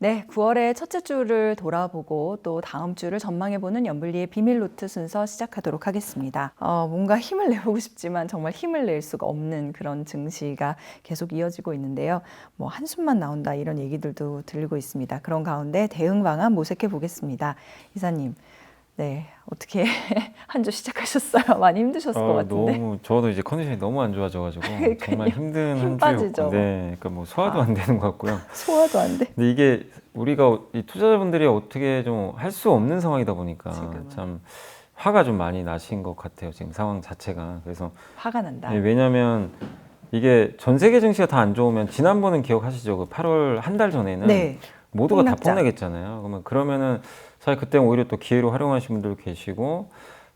네, 9월의 첫째 주를 돌아보고 또 다음 주를 전망해보는 연불리의 비밀 노트 순서 시작하도록 하겠습니다. 뭔가 힘을 내보고 싶지만 정말 힘을 낼 수가 없는 그런 증시가 계속 이어지고 있는데요. 뭐 한숨만 나온다 이런 얘기들도 들리고 있습니다. 그런 가운데 대응 방안 모색해 보겠습니다. 이사님, 네, 어떻게 한 주 시작하셨어요? 많이 힘드셨을 것 같은데. 너무 저도 이제 컨디션이 너무 안 좋아져가지고 정말 그러니까요. 힘든 힘 한 주였고, 빠지죠. 네, 그러니까 뭐 소화도 아, 안 되는 것 같고요. 소화도 안 돼. 근데 이게 우리가 이 투자자분들이 어떻게 좀 할 수 없는 상황이다 보니까 지금은 참 화가 좀 많이 나신 것 같아요. 지금 상황 자체가. 그래서 화가 난다. 왜냐하면 이게 전 세계 증시가 다 안 좋으면 지난번은 기억하시죠? 그 8월 한 달 전에는 네, 모두가 다 폭락장. 폭락했잖아요. 그러면은 사실 그때 오히려 또 기회로 활용하신 분들 계시고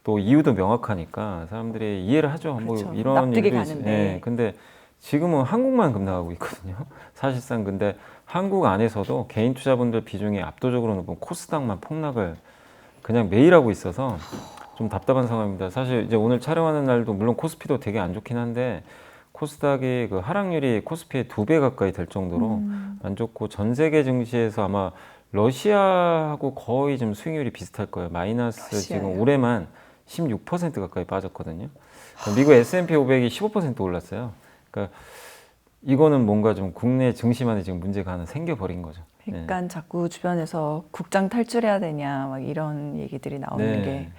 또 이유도 명확하니까 사람들이 이해를 하죠. 뭐 그렇죠. 이런 납득이 일도 예. 가는데. 근데 지금은 한국만 급락하고 있거든요. 사실상 근데 한국 안에서도 개인 투자분들 비중이 압도적으로 높은 코스닥만 폭락을 그냥 매일 하고 있어서 좀 답답한 상황입니다. 사실 이제 오늘 촬영하는 날도 물론 코스피도 되게 안 좋긴 한데 코스닥이 그 하락률이 코스피의 2배 가까이 될 정도로 안 좋고 전 세계 증시에서 아마 러시아하고 거의 좀 수익률이 비슷할 거예요. 마이너스 지금 러시아요. 올해만 16% 가까이 빠졌거든요. 미국 S&P 500이 15% 올랐어요. 그러니까 이거는 뭔가 좀 국내 증시만에 지금 문제가 하나 생겨버린 거죠. 네. 그러니까 자꾸 주변에서 국장 탈출해야 되냐 막 이런 얘기들이 나오는 게 네.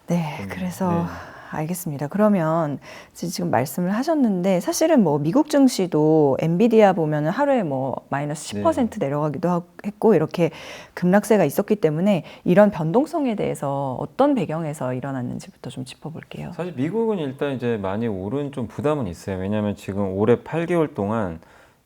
네, 그래서 네. 알겠습니다. 그러면 지금 말씀을 하셨는데 사실은 뭐 미국 증시도 엔비디아 보면은 하루에 뭐 마이너스 네. 10% 내려가기도 했고 이렇게 급락세가 있었기 때문에 이런 변동성에 대해서 어떤 배경에서 일어났는지부터 좀 짚어볼게요. 사실 미국은 일단 이제 많이 오른 좀 부담은 있어요. 왜냐하면 지금 올해 8개월 동안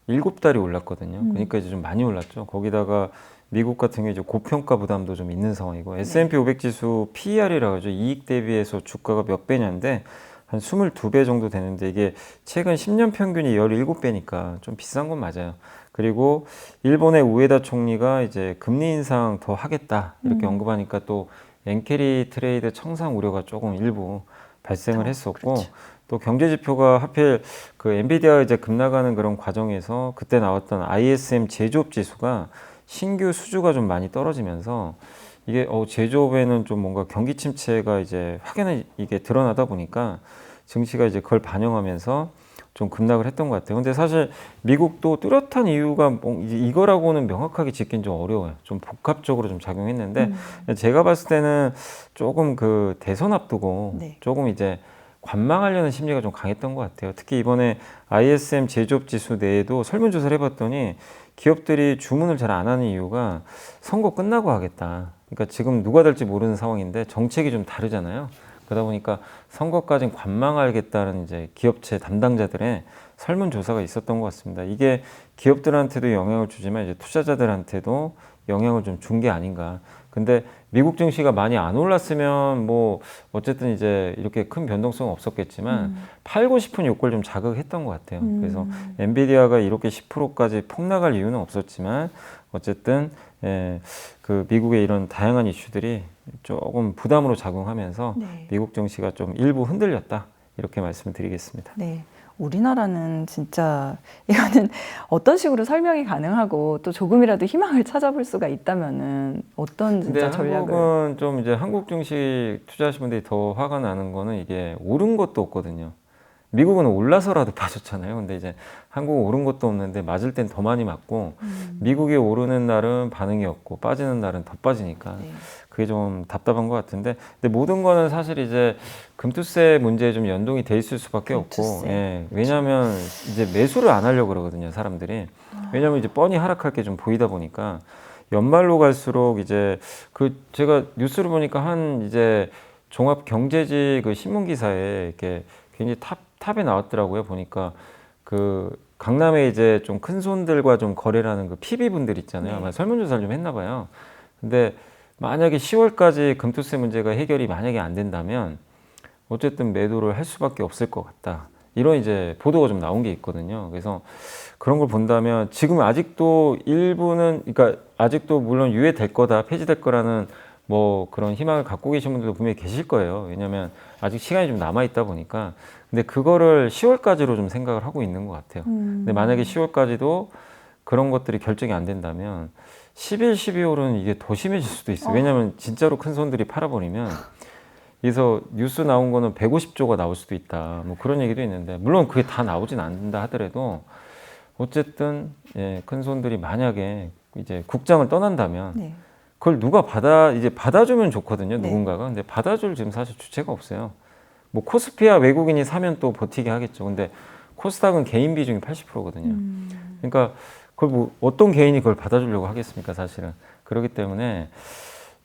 7달이 올랐거든요. 그러니까 이제 좀 많이 올랐죠. 거기다가 미국 같은 경우에 이제 고평가 부담도 좀 있는 상황이고 S&P 500 지수 PER이라고 하죠. 이익 대비해서 주가가 몇 배냐인데 한 22배 정도 되는데 이게 최근 10년 평균이 17배니까 좀 비싼 건 맞아요. 그리고 일본의 우에다 총리가 이제 금리 인상 더 하겠다 이렇게 언급하니까 또 엔캐리 트레이드 청산 우려가 조금 일부 발생을 했었고 그렇죠. 또 경제 지표가 하필 그 엔비디아 이제 급락하는 그런 과정에서 그때 나왔던 ISM 제조업 지수가 신규 수주가 좀 많이 떨어지면서 이게 제조업에는 좀 뭔가 경기 침체가 이제 확연히 이게 드러나다 보니까 증시가 이제 그걸 반영하면서 좀 급락을 했던 것 같아요. 근데 사실 미국도 뚜렷한 이유가 이제 이거라고는 명확하게 짓긴 좀 어려워요. 좀 복합적으로 좀 작용했는데 제가 봤을 때는 조금 그 대선 앞두고 네. 조금 이제 관망하려는 심리가 좀 강했던 것 같아요. 특히 이번에 ISM 제조업 지수 내에도 설문조사를 해봤더니 기업들이 주문을 잘 안 하는 이유가 선거 끝나고 하겠다. 그러니까 지금 누가 될지 모르는 상황인데 정책이 좀 다르잖아요. 그러다 보니까 선거까지는 관망하겠다는 이제 기업체 담당자들의 설문조사가 있었던 것 같습니다. 이게 기업들한테도 영향을 주지만 이제 투자자들한테도 영향을 좀 준 게 아닌가. 근데 미국 증시가 많이 안 올랐으면 뭐 어쨌든 이제 이렇게 큰 변동성은 없었겠지만 팔고 싶은 욕구를 좀 자극했던 것 같아요. 그래서 엔비디아가 이렇게 10%까지 폭락할 이유는 없었지만 어쨌든 그 미국의 이런 다양한 이슈들이 조금 부담으로 작용하면서 네. 미국 증시가 좀 일부 흔들렸다 이렇게 말씀을 드리겠습니다. 네. 우리나라는 진짜 이거는 어떤 식으로 설명이 가능하고 또 조금이라도 희망을 찾아볼 수가 있다면은 어떤 근데 진짜 전략을 한국은 좀 이제 한국 증시 투자하시는 분들이 더 화가 나는 거는 이게 오른 것도 없거든요. 미국은 올라서라도 빠졌잖아요. 근데 이제 한국은 오른 것도 없는데 맞을 땐 더 많이 맞고 미국이 오르는 날은 반응이 없고 빠지는 날은 더 빠지니까 네. 그게 좀 답답한 것 같은데 근데 모든 거는 사실 이제 금투세 문제에 좀 연동이 돼 있을 수밖에 없고 금투세. 예, 왜냐하면 이제 매수를 안 하려고 그러거든요 사람들이 왜냐하면 이제 뻔히 하락할 게 좀 보이다 보니까 연말로 갈수록 이제 그 제가 뉴스를 보니까 한 이제 종합 경제지 그 신문 기사에 이렇게 굉장히 탑에 나왔더라고요. 보니까 그 강남에 이제 좀 큰 손들과 좀 거래를 하는 그 PB 분들 있잖아요. 아마 네. 설문조사를 좀 했나 봐요. 근데 만약에 10월까지 금투세 문제가 해결이 만약에 안 된다면 어쨌든 매도를 할 수밖에 없을 것 같다. 이런 이제 보도가 좀 나온 게 있거든요. 그래서 그런 걸 본다면 지금 아직도 일부는 그러니까 아직도 물론 유예될 거다, 폐지될 거라는 뭐 그런 희망을 갖고 계신 분들도 분명히 계실 거예요. 왜냐하면 아직 시간이 좀 남아 있다 보니까. 근데 그거를 10월까지로 좀 생각을 하고 있는 것 같아요. 근데 만약에 10월까지도 그런 것들이 결정이 안 된다면 11, 12월은 이게 더 심해질 수도 있어요. 왜냐하면 진짜로 큰 손들이 팔아버리면 그래서 뉴스 나온 거는 150조가 나올 수도 있다. 뭐 그런 얘기도 있는데 물론 그게 다 나오진 않는다 하더라도 어쨌든 예, 큰 손들이 만약에 이제 국장을 떠난다면 네. 그걸 누가 받아주면 좋거든요. 네. 누군가가. 근데 받아줄 지금 사실 주체가 없어요. 뭐 코스피야 외국인이 사면 또 버티게 하겠죠. 근데 코스닥은 개인 비중이 80%거든요. 그러니까 그걸 뭐 어떤 개인이 그걸 받아주려고 하겠습니까, 사실은. 그렇기 때문에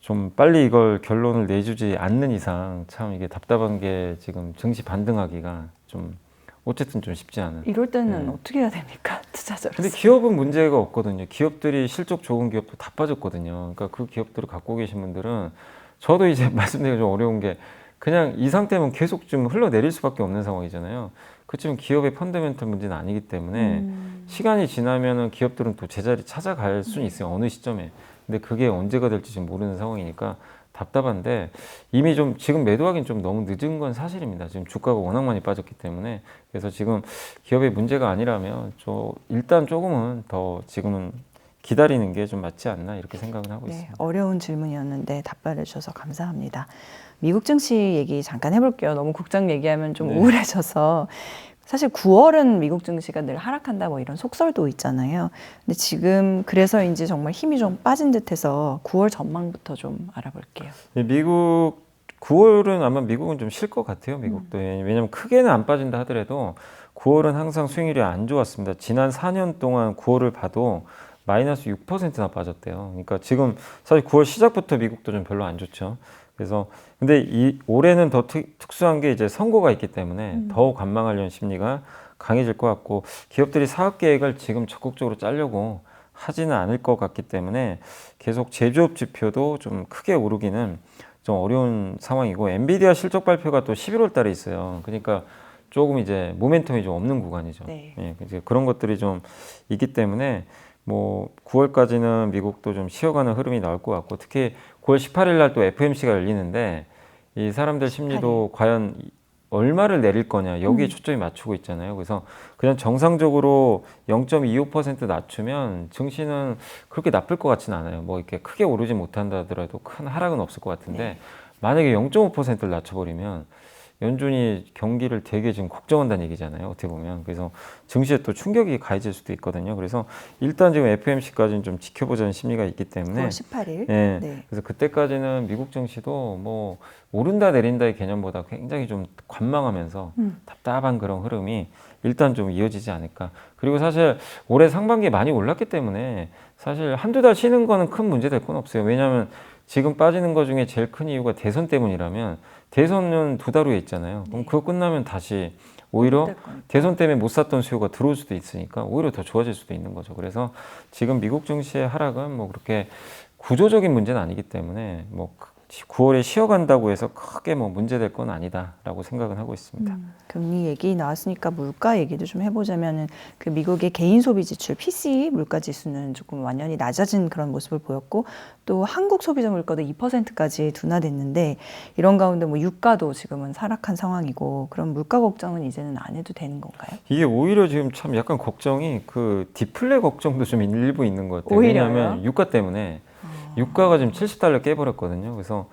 좀 빨리 이걸 결론을 내주지 않는 이상 참 이게 답답한 게 지금 증시 반등하기가 좀 어쨌든 좀 쉽지 않은. 이럴 때는 네. 어떻게 해야 됩니까? 투자자로서. 근데 기업은 문제가 없거든요. 기업들이 실적 좋은 기업도 다 빠졌거든요. 그러니까 그 기업들을 갖고 계신 분들은 저도 이제 말씀드리기 좀 어려운 게 그냥 이 상태면 계속 좀 흘러내릴 수밖에 없는 상황이잖아요. 그렇지만 기업의 펀더멘털 문제는 아니기 때문에 시간이 지나면은 기업들은 또 제자리 찾아갈 수는 있어요. 어느 시점에. 근데 그게 언제가 될지 지금 모르는 상황이니까 답답한데 이미 좀 지금 매도하기는 좀 너무 늦은 건 사실입니다. 지금 주가가 워낙 많이 빠졌기 때문에 그래서 지금 기업의 문제가 아니라면 일단 조금은 더 지금은 기다리는 게 좀 맞지 않나 이렇게 생각을 하고 네, 있습니다. 어려운 질문이었는데 답변해 주셔서 감사합니다. 미국 증시 얘기 잠깐 해볼게요. 너무 국장 얘기하면 좀 네. 우울해져서 사실 9월은 미국 증시가 늘 하락한다 뭐 이런 속설도 있잖아요. 근데 지금 그래서인지 정말 힘이 좀 빠진 듯해서 9월 전망부터 좀 알아볼게요. 미국 9월은 아마 미국은 좀 쉴 것 같아요. 미국도. 왜냐하면 크게는 안 빠진다 하더라도 9월은 항상 수익률이 안 좋았습니다. 지난 4년 동안 9월을 봐도 마이너스 6%나 빠졌대요. 그러니까 지금 사실 9월 시작부터 미국도 좀 별로 안 좋죠. 그래서 근데 올해는 더 특수한 게 이제 선거가 있기 때문에 더 관망하려는 심리가 강해질 것 같고 기업들이 사업 계획을 지금 적극적으로 짜려고 하지는 않을 것 같기 때문에 계속 제조업 지표도 좀 크게 오르기는 좀 어려운 상황이고 엔비디아 실적 발표가 또 11월 달에 있어요. 그러니까 조금 이제 모멘텀이 좀 없는 구간이죠. 네. 예, 이제 그런 것들이 좀 있기 때문에 뭐 9월까지는 미국도 좀 쉬어가는 흐름이 나올 것 같고 특히 9월 18일 날 또 FOMC가 열리는데 이 사람들 심리도 과연 얼마를 내릴 거냐 여기에 초점이 맞추고 있잖아요. 그래서 그냥 정상적으로 0.25% 낮추면 증시는 그렇게 나쁠 것 같지는 않아요. 뭐 이렇게 크게 오르지 못한다 하더라도 큰 하락은 없을 것 같은데 네. 만약에 0.5%를 낮춰버리면 연준이 경기를 되게 지금 걱정한다는 얘기잖아요. 어떻게 보면. 그래서 증시에 또 충격이 가해질 수도 있거든요. 그래서 일단 지금 FOMC까지는 좀 지켜보자는 심리가 있기 때문에 9월 18일. 예. 네. 그래서 그때까지는 미국 증시도 뭐 오른다 내린다의 개념보다 굉장히 좀 관망하면서 답답한 그런 흐름이 일단 좀 이어지지 않을까. 그리고 사실 올해 상반기에 많이 올랐기 때문에 사실 한두 달 쉬는 거는 큰 문제 될 건 없어요. 왜냐하면 지금 빠지는 것 중에 제일 큰 이유가 대선 때문이라면 대선은 2달 후에 있잖아요. 그럼 그거 끝나면 다시 오히려 대선 때문에 못 샀던 수요가 들어올 수도 있으니까 오히려 더 좋아질 수도 있는 거죠. 그래서 지금 미국 증시의 하락은 뭐 그렇게 구조적인 문제는 아니기 때문에 뭐 9월에 쉬어간다고 해서 크게 뭐 문제될 건 아니다라고 생각은 하고 있습니다. 금리 얘기 나왔으니까 물가 얘기도 좀 해보자면은 그 미국의 개인 소비 지출 PCE 물가 지수는 조금 완연히 낮아진 그런 모습을 보였고 또 한국 소비자 물가도 2%까지 둔화됐는데 이런 가운데 뭐 유가도 지금은 하락한 상황이고 그런 물가 걱정은 이제는 안 해도 되는 건가요? 이게 오히려 지금 참 약간 걱정이 그 디플레 걱정도 좀 일부 있는 것 같아요. 오히려요? 왜냐하면 유가 때문에 유가가 지금 70달러 깨버렸거든요. 그래서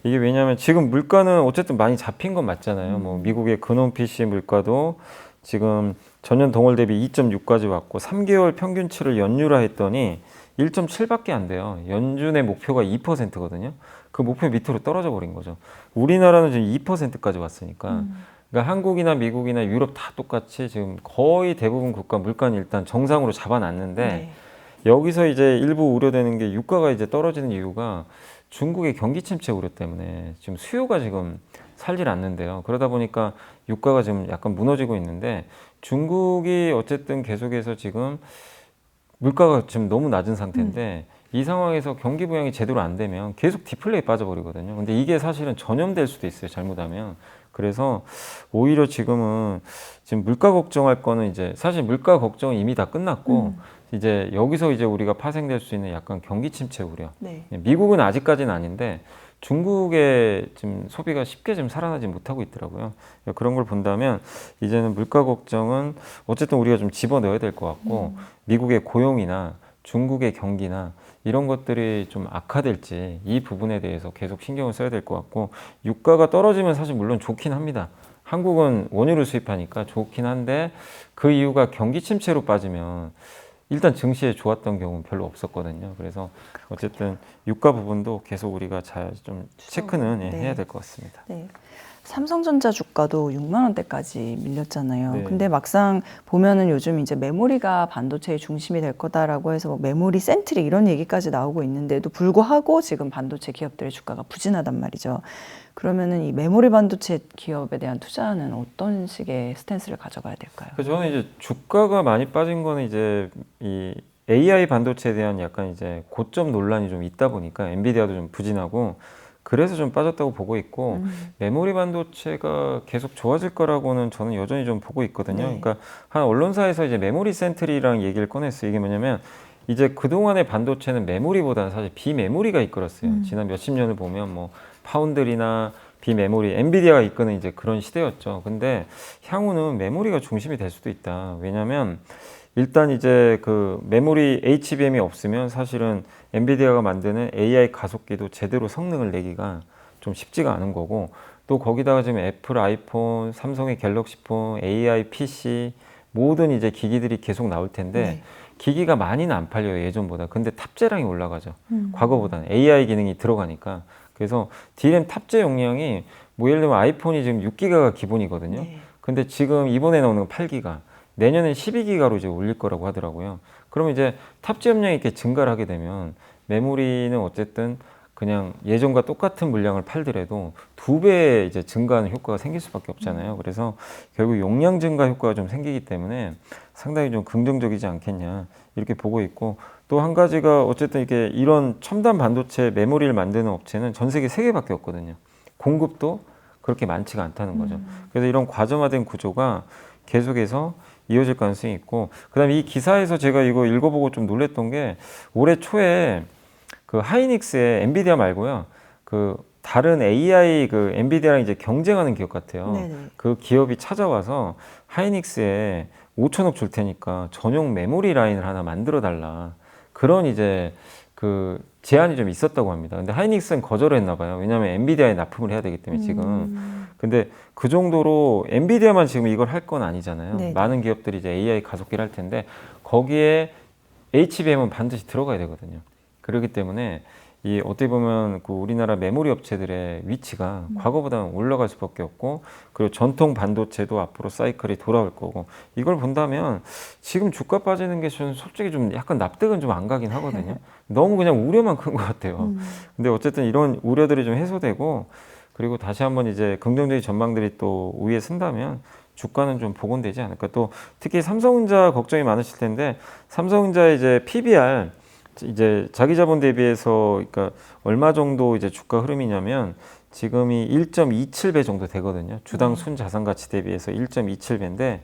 이게 왜냐하면 지금 물가는 어쨌든 많이 잡힌 건 맞잖아요. 뭐 미국의 근원 PC 물가도 지금 전년 동월 대비 2.6까지 왔고 3개월 평균치를 연율화 했더니 1.7밖에 안 돼요. 연준의 목표가 2%거든요. 그 목표 밑으로 떨어져 버린 거죠. 우리나라는 지금 2%까지 왔으니까. 그러니까 한국이나 미국이나 유럽 다 똑같이 지금 거의 대부분 국가 물가는 일단 정상으로 잡아놨는데 네. 여기서 이제 일부 우려되는 게 유가가 이제 떨어지는 이유가 중국의 경기 침체 우려 때문에 지금 수요가 지금 살질 않는데요. 그러다 보니까 유가가 지금 약간 무너지고 있는데 중국이 어쨌든 계속해서 지금 물가가 지금 너무 낮은 상태인데 이 상황에서 경기 부양이 제대로 안 되면 계속 디플레이 빠져버리거든요. 근데 이게 사실은 전염될 수도 있어요. 잘못하면. 그래서 오히려 지금은 지금 물가 걱정할 거는 이제 사실 물가 걱정은 이미 다 끝났고 이제 여기서 이제 우리가 파생될 수 있는 약간 경기 침체 우려. 네. 미국은 아직까지는 아닌데 중국의 지금 소비가 쉽게 좀 살아나지 못하고 있더라고요. 그런 걸 본다면 이제는 물가 걱정은 어쨌든 우리가 좀 집어넣어야 될 것 같고 미국의 고용이나 중국의 경기나 이런 것들이 좀 악화될지 이 부분에 대해서 계속 신경을 써야 될 것 같고 유가가 떨어지면 사실 물론 좋긴 합니다. 한국은 원유를 수입하니까 좋긴 한데 그 이유가 경기 침체로 빠지면 일단 증시에 좋았던 경우는 별로 없었거든요. 그래서 어쨌든 유가 부분도 계속 우리가 잘 좀 체크는 네. 해야 될 것 같습니다. 네. 삼성전자 주가도 6만 원대까지 밀렸잖아요. 네. 근데 막상 보면은 요즘 이제 메모리가 반도체의 중심이 될 거다라고 해서 뭐 메모리 센트리 이런 얘기까지 나오고 있는데도 불구하고 지금 반도체 기업들의 주가가 부진하단 말이죠. 그러면은 이 메모리 반도체 기업에 대한 투자는 어떤 식의 스탠스를 가져가야 될까요? 그래서 저는 이제 주가가 많이 빠진 거는 이제 이 AI 반도체에 대한 약간 이제 고점 논란이 좀 있다 보니까 엔비디아도 좀 부진하고 그래서 좀 빠졌다고 보고 있고 메모리 반도체가 계속 좋아질 거라고는 저는 여전히 좀 보고 있거든요. 네. 그러니까 한 언론사에서 이제 메모리 센트리랑 얘기를 꺼냈어요. 이게 뭐냐면 이제 그동안의 반도체는 메모리보다는 사실 비메모리가 이끌었어요. 지난 몇십 년을 보면 뭐 파운드리나 비메모리, 엔비디아가 이끄는 이제 그런 시대였죠. 근데 향후는 메모리가 중심이 될 수도 있다. 왜냐면 일단 이제 그 메모리 HBM이 없으면 사실은 엔비디아가 만드는 AI 가속기도 제대로 성능을 내기가 좀 쉽지가 않은 거고 또 거기다가 지금 애플 아이폰, 삼성의 갤럭시 폰, AI PC 모든 이제 기기들이 계속 나올 텐데 네. 기기가 많이는 안 팔려요 예전보다. 근데 탑재량이 올라가죠. 과거보다는 AI 기능이 들어가니까. 그래서 D램 탑재 용량이 뭐 예를 들면 아이폰이 지금 6기가가 기본이거든요. 네. 근데 지금 이번에 나오는 건 8기가. 내년엔 12기가로 이제 올릴 거라고 하더라고요. 그러면 이제 탑재 용량이 이렇게 증가를 하게 되면 메모리는 어쨌든 그냥 예전과 똑같은 물량을 팔더라도 2배 이제 증가하는 효과가 생길 수밖에 없잖아요. 그래서 결국 용량 증가 효과가 좀 생기기 때문에 상당히 좀 긍정적이지 않겠냐 이렇게 보고 있고 또 한 가지가 어쨌든 이게 이런 첨단 반도체 메모리를 만드는 업체는 전 세계 3개밖에 없거든요. 공급도 그렇게 많지가 않다는 거죠. 그래서 이런 과점화된 구조가 계속해서 이어질 가능성이 있고 그다음에 이 기사에서 제가 이거 읽어보고 좀 놀랬던 게 올해 초에 그 하이닉스의 엔비디아 말고요. 그 다른 AI 그 엔비디아랑 이제 경쟁하는 기업 같아요. 네네. 그 기업이 찾아와서 하이닉스에 5천억 줄 테니까 전용 메모리 라인을 하나 만들어 달라. 그런 이제 그 제안이 좀 있었다고 합니다. 근데 하이닉스는 거절을 했나 봐요. 왜냐하면 엔비디아에 납품을 해야 되기 때문에 지금. 근데 그 정도로 엔비디아만 지금 이걸 할 건 아니잖아요. 네네. 많은 기업들이 이제 AI 가속기를 할 텐데 거기에 HBM은 반드시 들어가야 되거든요. 그렇기 때문에 이 어떻게 보면 그 우리나라 메모리 업체들의 위치가 과거보다는 올라갈 수밖에 없고 그리고 전통 반도체도 앞으로 사이클이 돌아올 거고 이걸 본다면 지금 주가 빠지는 게 저는 솔직히 좀 약간 납득은 좀 안 가긴 하거든요. 너무 그냥 우려만 큰 것 같아요. 근데 어쨌든 이런 우려들이 좀 해소되고 그리고 다시 한번 이제 긍정적인 전망들이 또 위에 쓴다면 주가는 좀 복원되지 않을까. 또 특히 삼성전자 걱정이 많으실 텐데 삼성전자 이제 PBR 이제 자기 자본 대비해서 그러니까 얼마 정도 이제 주가 흐름이냐면 지금이 1.27배 정도 되거든요. 주당 순자산 가치 대비해서 1.27배인데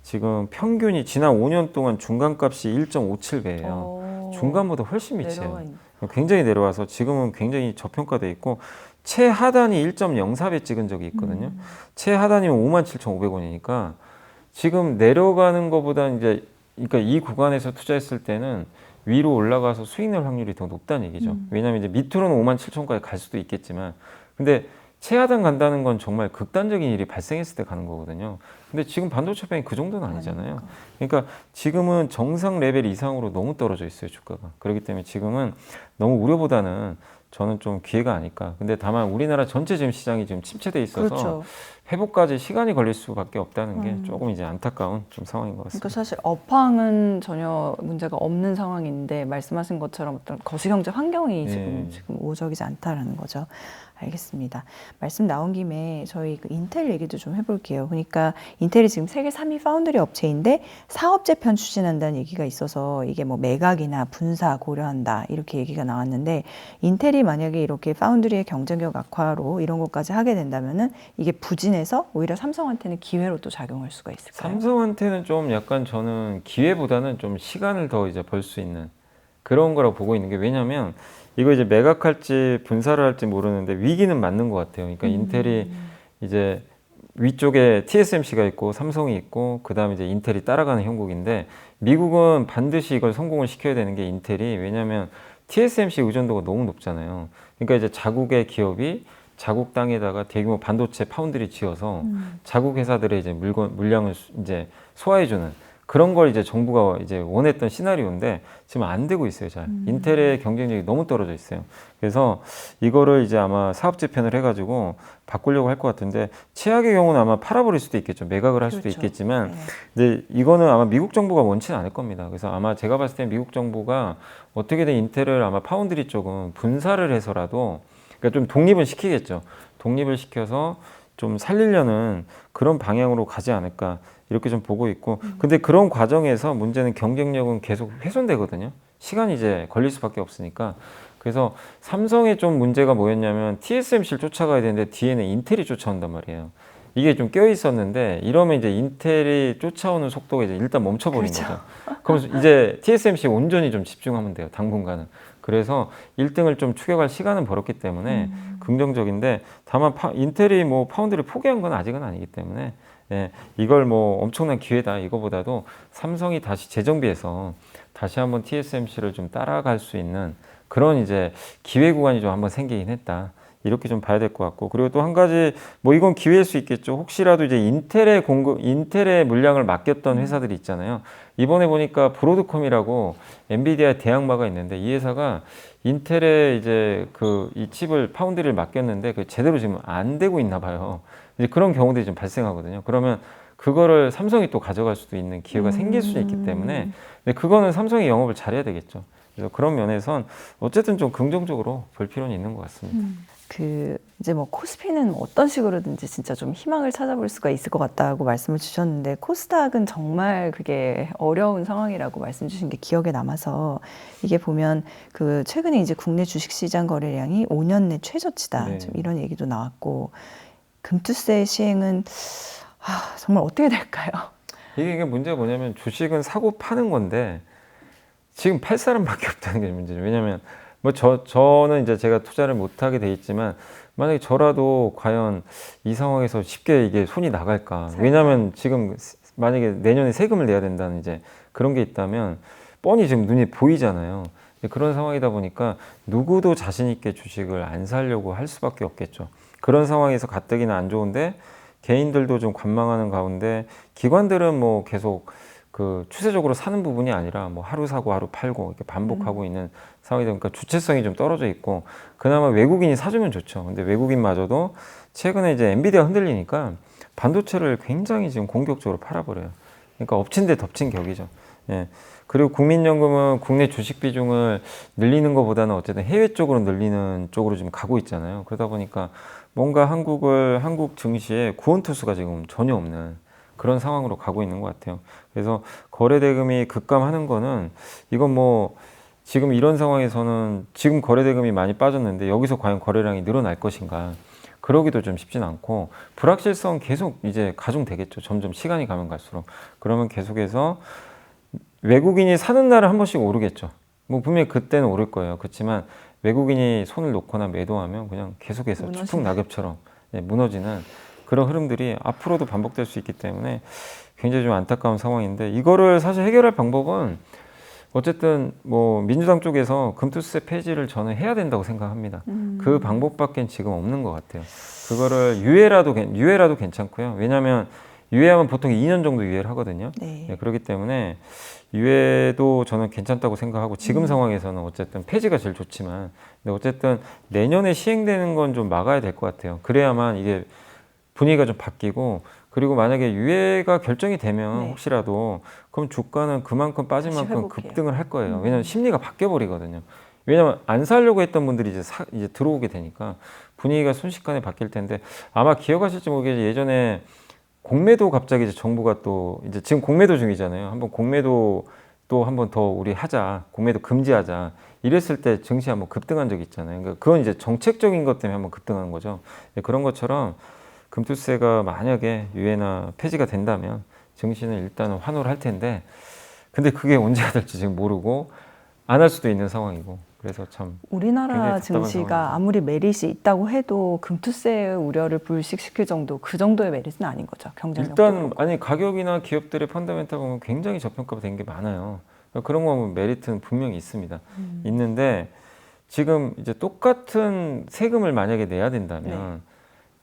지금 평균이 지난 5년 동안 중간값이 1.57배예요. 중간보다 훨씬 밑이에요. 굉장히 내려와서 지금은 굉장히 저평가돼 있고 최하단이 1.04배 찍은 적이 있거든요. 최하단이면 57,500원이니까 지금 내려가는 것보다 이제 그러니까 이 구간에서 투자했을 때는 위로 올라가서 수익 낼 확률이 더 높다는 얘기죠. 왜냐하면 이제 밑으로는 57,000원까지 갈 수도 있겠지만 근데 최하단 간다는 건 정말 극단적인 일이 발생했을 때 가는 거거든요. 근데 지금 반도체 뱅이 그 정도는 아니잖아요. 그러니까 지금은 정상 레벨 이상으로 너무 떨어져 있어요, 주가가. 그렇기 때문에 지금은 너무 우려보다는 저는 좀 기회가 아닐까. 근데 다만 우리나라 전체 지금 시장이 지금 침체돼 있어서 그렇죠. 회복까지 시간이 걸릴 수밖에 없다는 게 조금 이제 안타까운 좀 상황인 것 같습니다. 그러니까 사실 업황은 전혀 문제가 없는 상황인데 말씀하신 것처럼 어떤 거시경제 환경이 지금 우호적이지 않다라는 거죠. 알겠습니다. 말씀 나온 김에 저희 그 인텔 얘기도 좀 해볼게요. 그러니까 인텔이 지금 세계 3위 파운드리 업체인데 사업 재편 추진한다는 얘기가 있어서 이게 뭐 매각이나 분사 고려한다 이렇게 얘기가 나왔는데 인텔이 만약에 이렇게 파운드리의 경쟁력 악화로 이런 것까지 하게 된다면은 이게 부진해서 오히려 삼성한테는 기회로 또 작용할 수가 있을까요? 삼성한테는 좀 약간 저는 기회보다는 좀 시간을 더 이제 벌 수 있는 그런 거라고 보고 있는 게 왜냐면 이거 이제 매각할지 분사를 할지 모르는데 위기는 맞는 것 같아요. 그러니까 인텔이 이제 위쪽에 TSMC가 있고 삼성이 있고 그다음에 이제 인텔이 따라가는 형국인데 미국은 반드시 이걸 성공을 시켜야 되는 게 인텔이 왜냐하면 TSMC 의존도가 너무 높잖아요. 그러니까 이제 자국의 기업이 자국 땅에다가 대규모 반도체 파운드리 지어서 자국 회사들의 이제 물량을 이제 소화해주는 그런 걸 이제 정부가 이제 원했던 시나리오인데 지금 안 되고 있어요. 잘 인텔의 경쟁력이 너무 떨어져 있어요. 그래서 이거를 이제 아마 사업 재편을 해가지고 바꾸려고 할 것 같은데 최악의 경우는 아마 팔아버릴 수도 있겠죠. 매각을 할 수도 그렇죠. 있겠지만 네. 근데 이거는 아마 미국 정부가 원치는 않을 겁니다. 그래서 아마 제가 봤을 때 미국 정부가 어떻게든 인텔을 아마 파운드리 쪽은 분사를 해서라도 그러니까 좀 독립을 시키겠죠. 독립을 시켜서 좀 살리려는 그런 방향으로 가지 않을까 이렇게 좀 보고 있고 근데 그런 과정에서 문제는 경쟁력은 계속 훼손되거든요. 시간이 이제 걸릴 수밖에 없으니까 그래서 삼성의 좀 문제가 뭐였냐면 TSMC를 쫓아가야 되는데 뒤에는 인텔이 쫓아온단 말이에요. 이게 좀 껴 있었는데 이러면 이제 인텔이 쫓아오는 속도가 이제 일단 멈춰버린 거죠. 그럼 이제 TSMC 온전히 좀 집중하면 돼요. 당분간은. 그래서 1등을 좀 추격할 시간은 벌었기 때문에 긍정적인데 다만 인텔이 뭐 파운드를 포기한 건 아직은 아니기 때문에 예, 이걸 뭐 엄청난 기회다 이거보다도 삼성이 다시 재정비해서 다시 한번 TSMC를 좀 따라갈 수 있는 그런 이제 기회 구간이 좀 한번 생기긴 했다. 이렇게 좀 봐야 될 것 같고 그리고 또 한 가지 뭐 이건 기회일 수 있겠죠. 혹시라도 이제 인텔의 물량을 맡겼던 회사들이 있잖아요. 이번에 보니까 브로드컴이라고 엔비디아 대항마가 있는데 이 회사가 인텔에 이제 그 이 칩을 파운드리를 맡겼는데 그 제대로 지금 안 되고 있나 봐요. 이제 그런 경우들이 좀 발생하거든요. 그러면 그거를 삼성이 또 가져갈 수도 있는 기회가 생길 수 있기 때문에 근데 그거는 삼성이 영업을 잘해야 되겠죠. 그래서 그런 면에선 어쨌든 좀 긍정적으로 볼 필요는 있는 것 같습니다. 그 이제 뭐 코스피는 어떤 식으로든지 진짜 좀 희망을 찾아볼 수가 있을 것 같다고 말씀을 주셨는데 코스닥은 정말 그게 어려운 상황이라고 말씀 주신 게 기억에 남아서 이게 보면 그 최근에 이제 국내 주식시장 거래량이 5년 내 최저치다 네. 좀 이런 얘기도 나왔고 금투세 시행은 정말 어떻게 될까요? 이게 문제가 뭐냐면 주식은 사고 파는 건데 지금 팔 사람밖에 없다는 게 문제죠. 왜냐하면 뭐 저는 이제 제가 투자를 못하게 돼 있지만 만약에 저라도 과연 이 상황에서 쉽게 이게 손이 나갈까? 왜냐하면 지금 만약에 내년에 세금을 내야 된다는 이제 그런 게 있다면 뻔히 지금 눈에 보이잖아요. 그런 상황이다 보니까 누구도 자신 있게 주식을 안 사려고 할 수밖에 없겠죠. 그런 상황에서 가뜩이나 안 좋은데 개인들도 좀 관망하는 가운데 기관들은 뭐 계속 그 추세적으로 사는 부분이 아니라 뭐 하루 사고 하루 팔고 이렇게 반복하고 있는 상황이 되니까 주체성이 좀 떨어져 있고 그나마 외국인이 사주면 좋죠. 근데 외국인마저도 최근에 이제 엔비디아 흔들리니까 반도체를 굉장히 지금 공격적으로 팔아버려요. 그러니까 엎친 데 덮친 격이죠. 예. 그리고 국민연금은 국내 주식 비중을 늘리는 것보다는 어쨌든 해외 쪽으로 늘리는 쪽으로 지금 가고 있잖아요. 그러다 보니까 뭔가 한국 증시에 구원투수가 지금 전혀 없는 그런 상황으로 가고 있는 것 같아요. 그래서 거래 대금이 급감하는 거는 이건 뭐 지금 이런 상황에서는 지금 거래 대금이 많이 빠졌는데 여기서 과연 거래량이 늘어날 것인가 그러기도 좀 쉽진 않고 불확실성 계속 이제 가중되겠죠. 점점 시간이 가면 갈수록 그러면 계속해서 외국인이 사는 날은 한 번씩 오르겠죠. 뭐 분명히 그때는 오를 거예요. 그렇지만 외국인이 손을 놓거나 매도하면 그냥 계속해서 추풍 낙엽처럼 무너지는 그런 흐름들이 앞으로도 반복될 수 있기 때문에 굉장히 좀 안타까운 상황인데 이거를 사실 해결할 방법은 어쨌든 뭐 민주당 쪽에서 금투세 폐지를 저는 해야 된다고 생각합니다. 그 방법밖엔 지금 없는 것 같아요. 그거를 유예라도 괜찮고요. 왜냐하면 유예하면 보통 2년 정도 유예를 하거든요. 네. 네, 그렇기 때문에 유예도 저는 괜찮다고 생각하고 지금 상황에서는 어쨌든 폐지가 제일 좋지만 근데 어쨌든 내년에 시행되는 건 좀 막아야 될 것 같아요. 그래야만 이게 분위기가 좀 바뀌고 그리고 만약에 유예가 결정이 되면 네. 혹시라도 그럼 주가는 그만큼 빠진 다시 만큼 회복해요. 급등을 할 거예요. 왜냐하면 심리가 바뀌어 버리거든요. 왜냐하면 안 사려고 했던 분들이 이제 들어오게 되니까 분위기가 순식간에 바뀔 텐데 아마 기억하실지 모르겠지만 예전에 공매도 갑자기 이제 정부가 또 이제 지금 공매도 중이잖아요. 한번 공매도 또 한번 더 우리 하자. 공매도 금지하자. 이랬을 때 증시 한번 급등한 적이 있잖아요. 그러니까 그건 이제 정책적인 것 때문에 한번 급등한 거죠. 그런 것처럼 금투세가 만약에 유예나 폐지가 된다면 증시는 일단은 환호를 할 텐데 근데 그게 언제가 될지 지금 모르고 안 할 수도 있는 상황이고 그래서 참 우리나라 굉장히 답답한 증시가 상황이죠. 아무리 메릿이 있다고 해도 금투세의 우려를 불식시킬 정도 그 정도의 메릿은 아닌 거죠. 경쟁력도 일단 그렇고. 아니 가격이나 기업들의 펀더멘탈 보면 굉장히 저평가된 게 많아요. 그런 거 보면 메리트는 분명히 있습니다. 있는데 지금 이제 똑같은 세금을 만약에 내야 된다면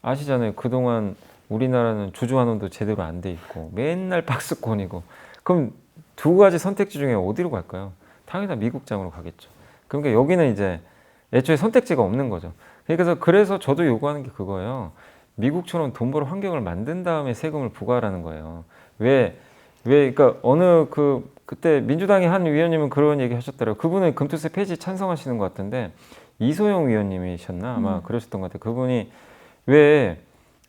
아시잖아요. 그동안 우리나라는 주주환원도 제대로 안 돼 있고 맨날 박스권이고 그럼 두 가지 선택지 중에 어디로 갈까요? 당연히 다 미국장으로 가겠죠. 그러니까 여기는 이제 애초에 선택지가 없는 거죠. 그래서 저도 요구하는 게 그거예요. 미국처럼 돈 벌어 환경을 만든 다음에 세금을 부과하라는 거예요. 그러니까 그때 민주당의 한 위원님은 그런 얘기 하셨더라고요. 그분은 금투세 폐지 찬성하시는 것 같은데 이소영 위원님이셨나 아마 그러셨던 것 같아요. 그분이 왜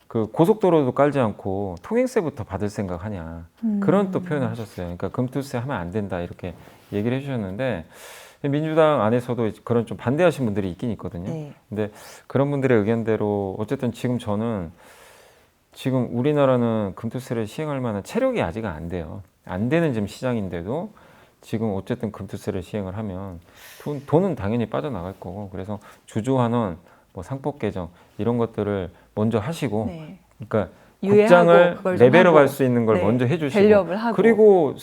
그 고속도로도 깔지 않고 통행세부터 받을 생각하냐 그런 또 표현을 하셨어요. 그러니까 금투세 하면 안 된다 이렇게 얘기를 해주셨는데 민주당 안에서도 그런 좀 반대하신 분들이 있긴 있거든요. 네. 근데 그런 분들의 의견대로 어쨌든 지금 우리나라는 금투세를 시행할 만한 체력이 아직 안 돼요. 안 되는 지금 시장인데도 지금 어쨌든 금투세를 시행을 하면 돈은 당연히 빠져나갈 거고 그래서 주주환원, 뭐 상법 개정 이런 것들을 먼저 하시고 네. 그러니까 유예하고 국장을 그걸 좀 레벨업 하고. 할 수 있는 걸 네. 먼저 해주시고 밸류업을 하고. 그리고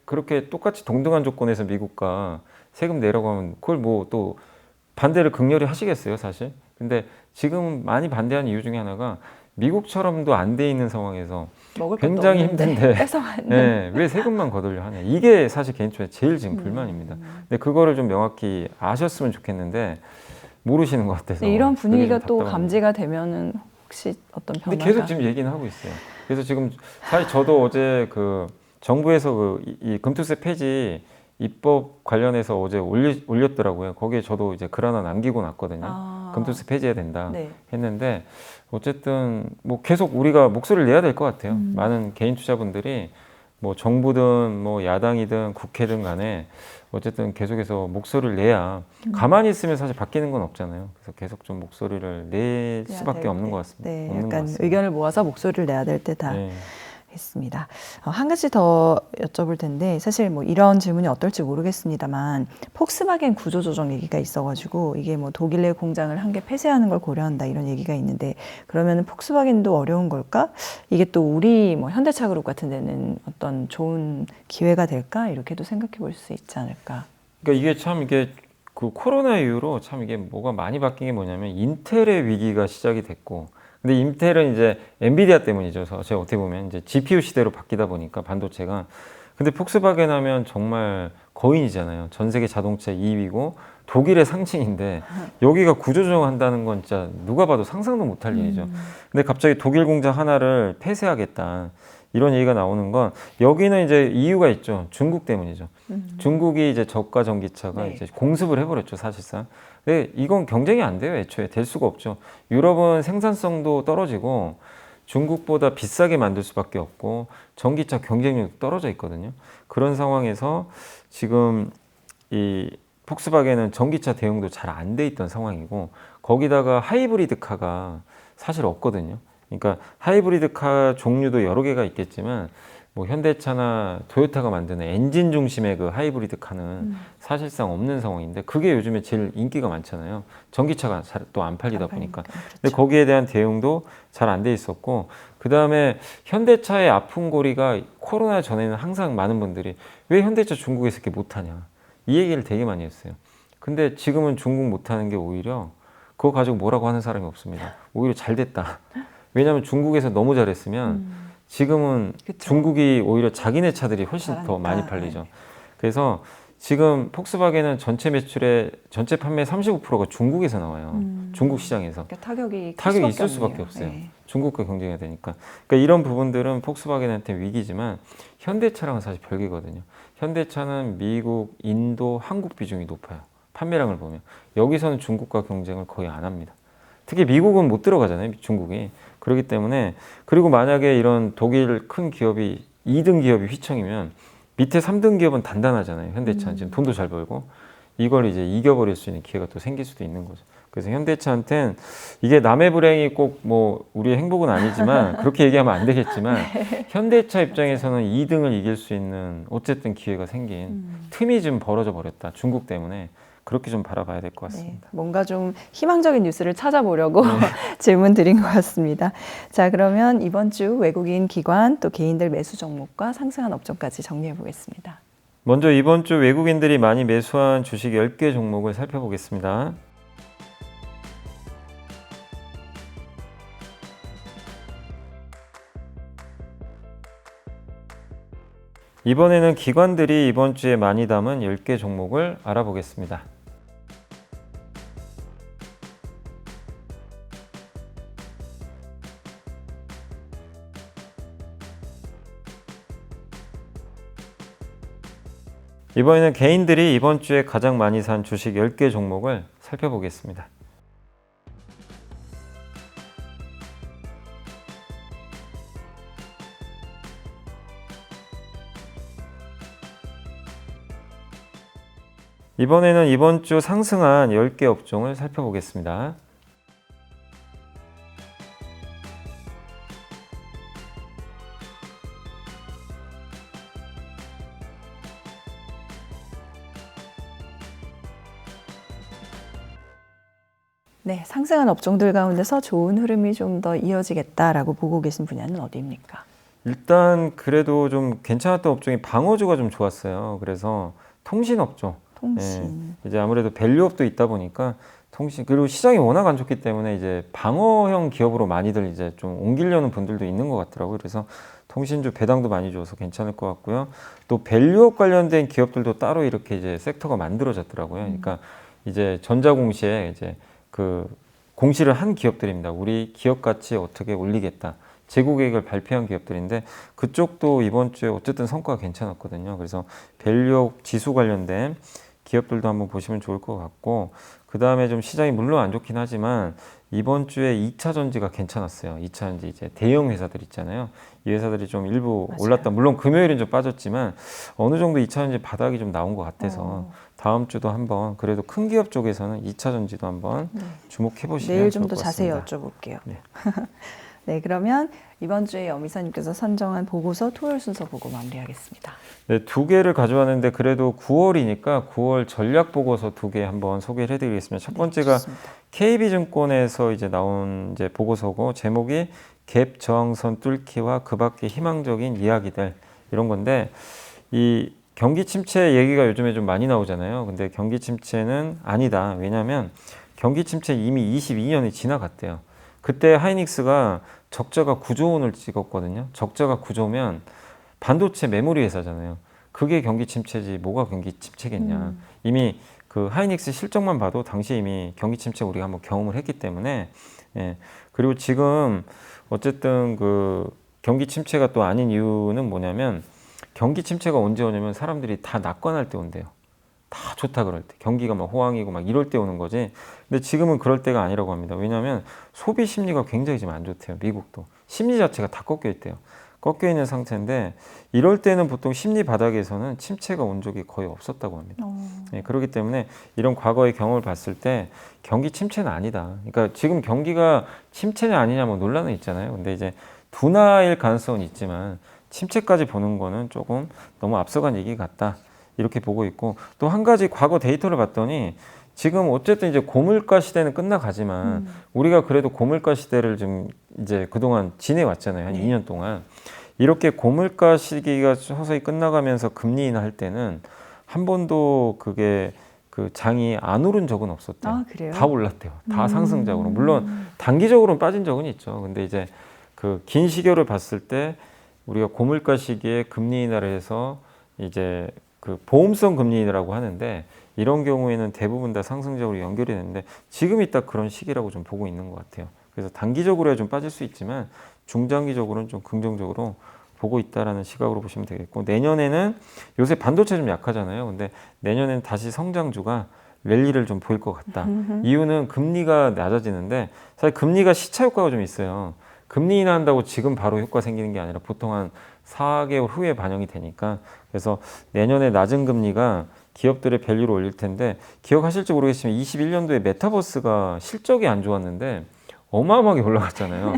그렇게 똑같이 동등한 조건에서 미국과 세금 내라고 하면 그걸 뭐 또 반대를 극렬히 하시겠어요 사실. 근데 지금 많이 반대하는 이유 중에 하나가 미국처럼도 안 돼 있는 상황에서 먹을 것도 굉장히 없는데 힘든데 뺏어가는. 네, 왜 세금만 거들려 하냐 이게 사실 개인 초에 제일 지금 불만입니다. 근데 그거를 좀 명확히 아셨으면 좋겠는데 모르시는 것 같아서 네, 이런 분위기가 그게 좀 또 답답합니다. 감지가 되면은 혹시 어떤 근데 변화가? 계속 지금 얘기는 하고 있어요. 그래서 지금 사실 저도 어제 그 정부에서 이 금투세 폐지 입법 관련해서 어제 올렸더라고요. 거기에 저도 이제 글 하나 남기고 났거든요. 금투세 폐지해야 된다 네. 했는데 어쨌든 뭐 계속 우리가 목소리를 내야 될 것 같아요. 많은 개인 투자분들이 뭐 정부든 뭐 야당이든 국회든 간에 어쨌든 계속해서 목소리를 내야 가만히 있으면 사실 바뀌는 건 없잖아요. 그래서 계속 좀 목소리를 낼 내야 수밖에 될 없는 때. 것 같습니다. 네, 없는 것 약간 같습니다. 의견을 모아서 목소리를 내야 될 때다. 네. 했습니다. 한 가지 더 여쭤볼 텐데 사실 뭐 이런 질문이 어떨지 모르겠습니다만 폭스바겐 구조조정 얘기가 있어가지고 이게 뭐 독일 내 공장을 한 개 폐쇄하는 걸 고려한다 이런 얘기가 있는데 그러면은 폭스바겐도 어려운 걸까? 이게 또 우리 뭐 현대차그룹 같은 데는 어떤 좋은 기회가 될까? 이렇게도 생각해 볼 수 있지 않을까? 그러니까 이게 그 코로나 이후로 참 이게 뭐가 많이 바뀐 게 뭐냐면 인텔의 위기가 시작이 됐고 근데 인텔은 이제 엔비디아 때문이죠. 제가 어떻게 보면 이제 GPU 시대로 바뀌다 보니까 반도체가 근데 폭스바겐 하면 정말 거인이잖아요. 전 세계 자동차 2위고 독일의 상징인데 여기가 구조조정한다는 건 진짜 누가 봐도 상상도 못할 일이죠. 근데 갑자기 독일 공장 하나를 폐쇄하겠다. 이런 얘기가 나오는 건 여기는 이제 이유가 있죠. 중국 때문이죠. 중국이 이제 저가 전기차가 네. 이제 공습을 해버렸죠, 사실상. 근데 이건 경쟁이 안 돼요, 애초에 될 수가 없죠. 유럽은 생산성도 떨어지고 중국보다 비싸게 만들 수밖에 없고 전기차 경쟁력도 떨어져 있거든요. 그런 상황에서 지금 이 폭스바겐은 전기차 대응도 잘 안 돼 있던 상황이고 거기다가 하이브리드 카가 사실 없거든요. 그러니까 하이브리드 카 종류도 여러 개가 있겠지만 뭐 현대차나 토요타가 만드는 엔진 중심의 그 하이브리드 카는 사실상 없는 상황인데 그게 요즘에 제일 인기가 많잖아요. 전기차가 또 안 팔리다 보니까. 근데 거기에 대한 대응도 잘 안 돼 있었고 그 다음에 현대차의 아픈 고리가 코로나 전에는 항상 많은 분들이 왜 현대차 중국에서 이렇게 못하냐 이 얘기를 되게 많이 했어요. 근데 지금은 중국 못하는 게 오히려 그거 가지고 뭐라고 하는 사람이 없습니다. 오히려 잘 됐다. 왜냐하면 중국에서 너무 잘했으면 지금은 그쵸. 중국이 오히려 자기네 차들이 훨씬 더 잘하니까. 많이 팔리죠. 그래서 지금 폭스바겐은 전체 매출의 전체 판매 35%가 중국에서 나와요. 중국 시장에서. 그러니까 타격이 타격이 있을 수밖에 없네요. 없어요. 네. 중국과 경쟁해야 되니까. 그러니까 이런 부분들은 폭스바겐한테 위기지만 현대차랑은 사실 별개거든요. 현대차는 미국, 인도, 한국 비중이 높아요. 판매량을 보면. 여기서는 중국과 경쟁을 거의 안 합니다. 특히 미국은 못 들어가잖아요. 중국이. 그렇기 때문에 그리고 만약에 이런 독일 큰 기업이 2등 기업이 휘청이면 밑에 3등 기업은 단단하잖아요. 현대차는 지금 돈도 잘 벌고 이걸 이제 이겨버릴 수 있는 기회가 또 생길 수도 있는 거죠. 그래서 현대차한테는 이게 남의 불행이 꼭 뭐 우리의 행복은 아니지만 그렇게 얘기하면 안 되겠지만 현대차 입장에서는 2등을 이길 수 있는 어쨌든 기회가 생긴 틈이 좀 벌어져 버렸다. 중국 때문에. 그렇게 좀 바라봐야 될 것 같습니다. 네, 뭔가 좀 희망적인 뉴스를 찾아보려고 질문 드린 것 같습니다. 자, 그러면 이번 주 외국인 기관 또 개인들 매수 종목과 상승한 업종까지 정리해 보겠습니다. 먼저 이번 주 외국인들이 많이 매수한 주식 10개 종목을 살펴보겠습니다. 이번에는 기관들이 이번 주에 많이 담은 10개 종목을 알아보겠습니다. 이번에는 개인들이 이번 주에 가장 많이 산 주식 10개 종목을 살펴보겠습니다. 이번에는 이번 주 상승한 10개 업종을 살펴보겠습니다. 네, 상승한 업종들 가운데서 좋은 흐름이 좀 더 이어지겠다라고 보고 계신 분야는 어디입니까? 일단 그래도 좀 괜찮았던 업종이 방어주가 좀 좋았어요. 그래서 통신업종. 통신. 이제 아무래도 밸류업도 있다 보니까 통신 그리고 시장이 워낙 안 좋기 때문에 이제 방어형 기업으로 많이들 이제 좀 옮기려는 분들도 있는 것 같더라고요. 그래서 통신주 배당도 많이 줘서 괜찮을 것 같고요. 또 밸류업 관련된 기업들도 따로 이렇게 이제 섹터가 만들어졌더라고요. 그러니까 이제 전자공시에 이제 그 공시를 한 기업들입니다. 우리 기업 가치 어떻게 올리겠다. 재고 계획을 발표한 기업들인데 그쪽도 이번 주에 어쨌든 성과가 괜찮았거든요. 그래서 밸류업 지수 관련된 기업들도 한번 보시면 좋을 것 같고 그 다음에 좀 시장이 물론 안 좋긴 하지만 이번 주에 2차 전지가 괜찮았어요. 2차 전지 이제 대형 회사들 있잖아요. 이 회사들이 좀 일부 맞아요. 올랐다. 물론 금요일은 좀 빠졌지만 어느 정도 2차 전지 바닥이 좀 나온 것 같아서 다음 주도 한번 그래도 큰 기업 쪽에서는 2차 전지도 한번 주목해 보시면 내일 좀 좋을 더 것 자세히 같습니다. 여쭤볼게요. 네. 네, 그러면 이번 주에 여미사님께서 선정한 보고서 토요일 순서 보고 마무리하겠습니다. 네, 2개를 가져왔는데 그래도 9월이니까 9월 전략 보고서 2개 한번 소개를 해드리겠습니다. 첫 번째가 좋습니다. KB증권에서 이제 나온 이제 보고서고 제목이 갭 저항선 뚫기와 그 밖의 희망적인 이야기들 이런 건데 이 경기 침체 얘기가 요즘에 좀 많이 나오잖아요. 근데 경기 침체는 아니다. 왜냐하면 경기 침체 이미 22년이 지나갔대요. 그때 하이닉스가 적자가 9조 원을 찍었거든요. 적자가 9조면 반도체 메모리 회사잖아요. 그게 경기 침체지 뭐가 경기 침체겠냐. 이미 그 하이닉스 실적만 봐도 당시 이미 경기 침체 우리가 한번 경험을 했기 때문에 예. 그리고 지금 어쨌든 그 경기 침체가 또 아닌 이유는 뭐냐면 경기 침체가 언제 오냐면 사람들이 다 낙관할 때 온대요. 다 좋다 그럴 때 경기가 막 호황이고 막 이럴 때 오는 거지. 근데 지금은 그럴 때가 아니라고 합니다. 왜냐하면 소비 심리가 굉장히 지금 안 좋대요. 미국도 심리 자체가 다 꺾여 있대요. 꺾여 있는 상태인데 이럴 때는 보통 심리 바닥에서는 침체가 온 적이 거의 없었다고 합니다. 네, 그렇기 때문에 이런 과거의 경험을 봤을 때 경기 침체는 아니다. 그러니까 지금 경기가 침체냐 아니냐 뭐 논란은 있잖아요. 근데 이제 둔화일 가능성은 있지만 침체까지 보는 거는 조금 너무 앞서간 얘기 같다. 이렇게 보고 있고 또 한 가지 과거 데이터를 봤더니 지금 어쨌든 이제 고물가 시대는 끝나가지만 우리가 그래도 고물가 시대를 좀 이제 그동안 지내왔잖아요. 한 2년 동안. 이렇게 고물가 시기가 서서히 끝나가면서 금리 인하할 때는 한 번도 그게 그 장이 안 오른 적은 없었대요. 아, 그래요? 다 올랐대요. 다 상승적으로. 물론 단기적으로는 빠진 적은 있죠. 근데 이제 그 긴 시계를 봤을 때 우리가 고물가 시기에 금리 인하를 해서 이제 그 보험성 금리 인하라고 하는데 이런 경우에는 대부분 다 상승적으로 연결이 되는데 지금이 딱 그런 시기라고 좀 보고 있는 것 같아요. 그래서 단기적으로야 좀 빠질 수 있지만 중장기적으로는 좀 긍정적으로 보고 있다라는 시각으로 보시면 되겠고 내년에는 요새 반도체 좀 약하잖아요. 근데 내년에는 다시 성장주가 랠리를 좀 보일 것 같다. 이유는 금리가 낮아지는데 사실 금리가 시차 효과가 좀 있어요. 금리 인하한다고 지금 바로 효과 생기는 게 아니라 보통 한 4개월 후에 반영이 되니까 그래서 내년에 낮은 금리가 기업들의 밸류를 올릴 텐데 기억하실지 모르겠지만 21년도에 메타버스가 실적이 안 좋았는데 어마어마하게 올라갔잖아요.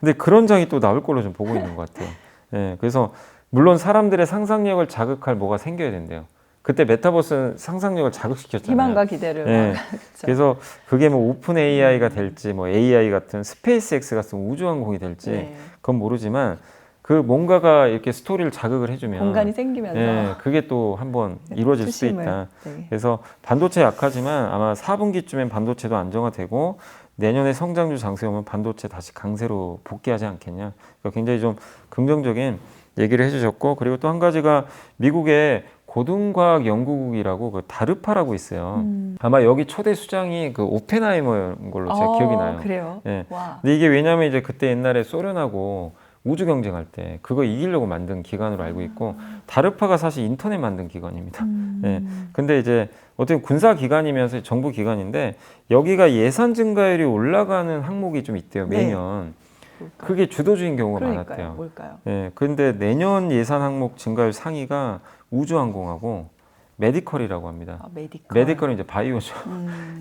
근데 그런 장이 또 나올 걸로 좀 보고 있는 것 같아요. 예, 그래서 물론 사람들의 상상력을 자극할 뭐가 생겨야 된대요. 그때 메타버스는 상상력을 자극시켰잖아요. 희망과 기대를 예. 그렇죠. 그래서 그게 뭐 오픈 AI가 될지 뭐 AI 같은 스페이스X 같은 우주항공이 될지 네. 그건 모르지만 그 뭔가가 이렇게 스토리를 자극을 해주면 공간이 생기면서 예, 그게 또 한번 이루어질 수도 투심을, 있다. 네. 그래서 그래서 반도체 약하지만 아마 4분기쯤엔 반도체도 안정화되고 내년에 성장주 장세 오면 반도체 다시 강세로 복귀하지 않겠냐. 그러니까 굉장히 좀 긍정적인 얘기를 해주셨고 그리고 또 한 가지가 미국의 고등과학 연구국이라고 그 다르파라고 있어요. 아마 여기 초대 수장이 그 오펜하이머인 걸로 제가 기억이 나요. 그래요? 예. 와. 근데 이게 왜냐하면 이제 그때 옛날에 소련하고 우주 경쟁할 때 그거 이기려고 만든 기관으로 알고 있고 다르파가 사실 인터넷 만든 기관입니다. 예. 근데 이제 어떻게 군사 기관이면서 정부 기관인데 여기가 예산 증가율이 올라가는 항목이 좀 있대요. 매년. 뭘까요? 그게 주도주인 경우가 그러니까요. 많았대요. 뭘까요? 예. 근데 내년 예산 항목 증가율 상위가 우주항공하고 메디컬이라고 합니다. 메디컬. 메디컬은 이제 바이오죠.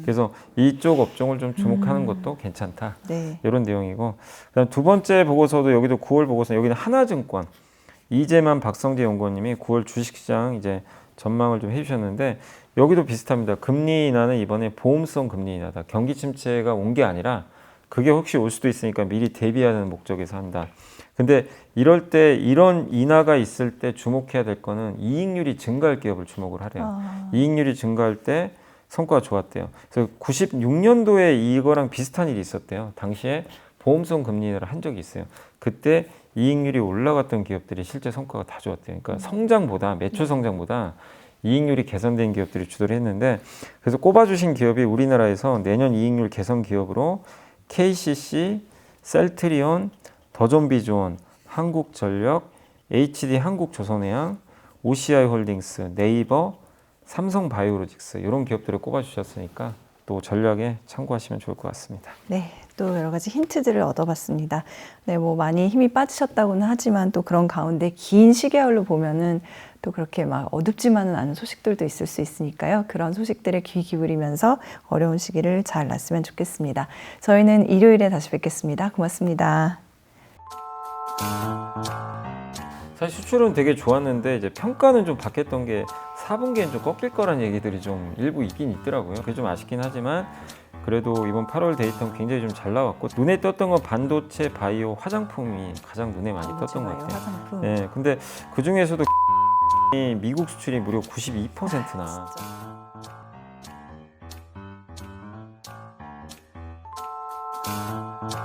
그래서 이쪽 업종을 좀 주목하는 것도 괜찮다. 네. 이런 내용이고 그다음 두 번째 보고서도 여기도 9월 보고서 여기는 하나증권 이재만 박성재 연구원님이 9월 주식시장 이제 전망을 좀 해주셨는데 여기도 비슷합니다. 금리 인하는 이번에 보험성 금리 인하다. 경기 침체가 온 게 아니라 그게 혹시 올 수도 있으니까 미리 대비하는 목적에서 한다. 근데 이럴 때 이런 인하가 있을 때 주목해야 될 거는 이익률이 증가할 기업을 주목을 하래요. 이익률이 증가할 때 성과가 좋았대요. 그래서 96년도에 이거랑 비슷한 일이 있었대요. 당시에 보험성 금리 인하를 한 적이 있어요. 그때 이익률이 올라갔던 기업들이 실제 성과가 다 좋았대요. 그러니까 성장보다 매출 성장보다 이익률이 개선된 기업들이 주도를 했는데 그래서 꼽아주신 기업이 우리나라에서 내년 이익률 개선 기업으로 KCC, 셀트리온, 더존비존, 한국전력, HD 한국조선해양, OCI 홀딩스, 네이버, 삼성바이오로직스 이런 기업들을 꼽아주셨으니까 또 전략에 참고하시면 좋을 것 같습니다. 네, 또 여러 가지 힌트들을 얻어봤습니다. 네, 뭐 많이 힘이 빠지셨다고는 하지만 또 그런 가운데 긴 시계열로 보면은 또 그렇게 막 어둡지만은 않은 소식들도 있을 수 있으니까요. 그런 소식들에 귀 기울이면서 어려운 시기를 잘 났으면 좋겠습니다. 저희는 일요일에 다시 뵙겠습니다. 고맙습니다. 사실 수출은 되게 좋았는데 이제 평가는 좀 바뀌었던 게 4분기엔 좀 꺾일 거란 얘기들이 좀 일부 있긴 있더라고요. 그게 좀 아쉽긴 하지만 그래도 이번 8월 데이터는 굉장히 좀 잘 나왔고 눈에 떴던 건 반도체, 바이오, 화장품이 가장 눈에 많이 떴던 것 같아요. 화장품. 네, 근데 그 중에서도 미국 수출이 무려 92%나. 진짜.